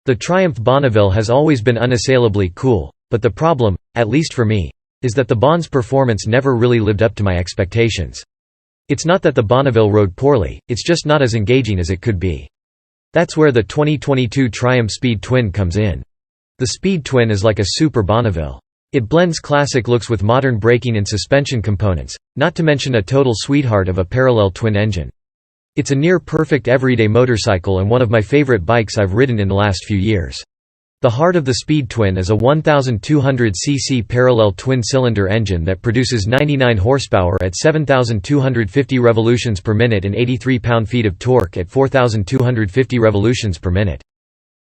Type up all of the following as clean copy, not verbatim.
The Triumph Bonneville has always been unassailably cool, but the problem, at least for me, is that the Bonne's performance never really lived up to my expectations. It's not that the Bonneville rode poorly, it's just not as engaging as it could be. That's where the 2022 Triumph Speed Twin comes in. The Speed Twin is like a super Bonneville. It blends classic looks with modern braking and suspension components, not to mention a total sweetheart of a parallel twin engine. It's a near-perfect everyday motorcycle and one of my favorite bikes I've ridden in the last few years. The heart of the Speed Twin is a 1,200cc parallel twin-cylinder engine that produces 99 horsepower at 7,250 revolutions per minute and 83 pound-feet of torque at 4,250 revolutions per minute.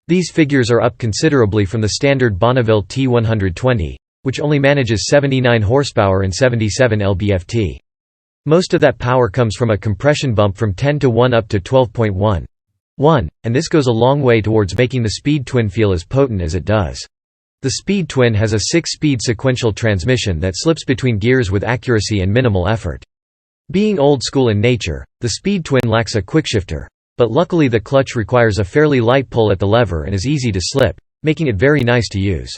These figures are up considerably from the standard Bonneville T120, which only manages 79 horsepower and 77 lb-ft. Most of that power comes from a compression bump from 10:1 up to 12.1, and this goes a long way towards making the Speed Twin feel as potent as it does. The Speed Twin has a 6-speed sequential transmission that slips between gears with accuracy and minimal effort. Being old school in nature, the Speed Twin lacks a quickshifter, but luckily the clutch requires a fairly light pull at the lever and is easy to slip, making it very nice to use.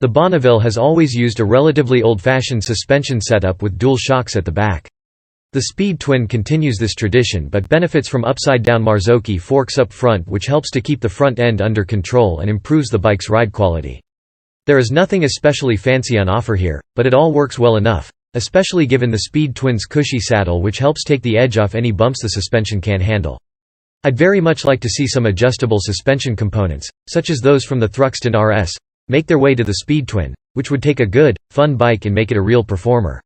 The Bonneville has always used a relatively old-fashioned suspension setup with dual shocks at the back. The Speed Twin continues this tradition but benefits from upside-down Marzocchi forks up front, which helps to keep the front end under control and improves the bike's ride quality. There is nothing especially fancy on offer here, but it all works well enough, especially given the Speed Twin's cushy saddle, which helps take the edge off any bumps the suspension can't handle. I'd very much like to see some adjustable suspension components, such as those from the Thruxton RS, make their way to the Speed Twin, which would take a good, fun bike and make it a real performer.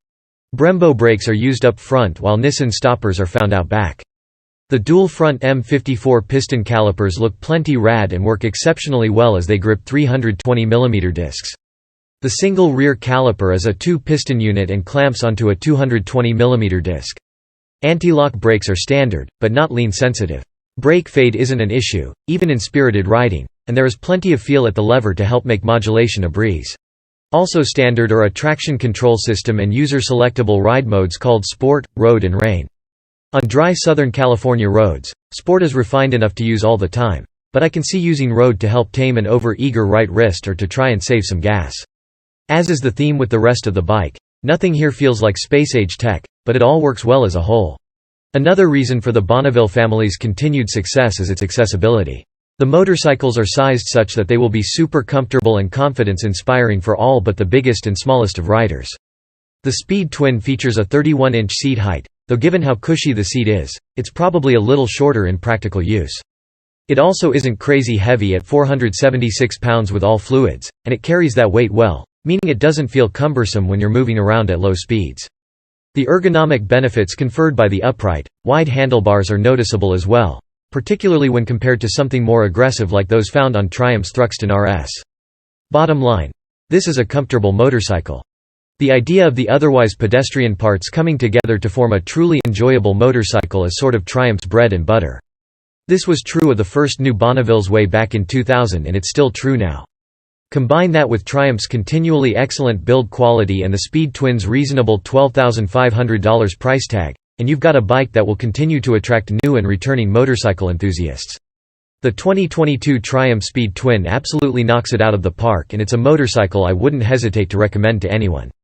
Brembo brakes are used up front while Nissan stoppers are found out back. The dual front M54 piston calipers look plenty rad and work exceptionally well as they grip 320mm discs. The single rear caliper is a 2-piston unit and clamps onto a 220mm disc. Anti-lock brakes are standard, but not lean sensitive. Brake fade isn't an issue, even in spirited riding, and there is plenty of feel at the lever to help make modulation a breeze. Also standard are a traction control system and user-selectable ride modes called Sport, Road and Rain. On dry Southern California roads, Sport is refined enough to use all the time, but I can see using Road to help tame an over-eager right wrist or to try and save some gas. As is the theme with the rest of the bike, nothing here feels like space-age tech, but it all works well as a whole. Another reason for the Bonneville family's continued success is its accessibility. The motorcycles are sized such that they will be super comfortable and confidence-inspiring for all but the biggest and smallest of riders. The Speed Twin features a 31-inch seat height, though given how cushy the seat is, it's probably a little shorter in practical use. It also isn't crazy heavy at 476 pounds with all fluids, and it carries that weight well, meaning it doesn't feel cumbersome when you're moving around at low speeds. The ergonomic benefits conferred by the upright, wide handlebars are noticeable as well, particularly when compared to something more aggressive like those found on Triumph's Thruxton RS. Bottom line, this is a comfortable motorcycle. The idea of the otherwise pedestrian parts coming together to form a truly enjoyable motorcycle is sort of Triumph's bread and butter. This was true of the first new Bonnevilles way back in 2000 and it's still true now. Combine that with Triumph's continually excellent build quality and the Speed Twin's reasonable $12,500 price tag, and you've got a bike that will continue to attract new and returning motorcycle enthusiasts. The 2022 Triumph Speed Twin absolutely knocks it out of the park, and it's a motorcycle I wouldn't hesitate to recommend to anyone.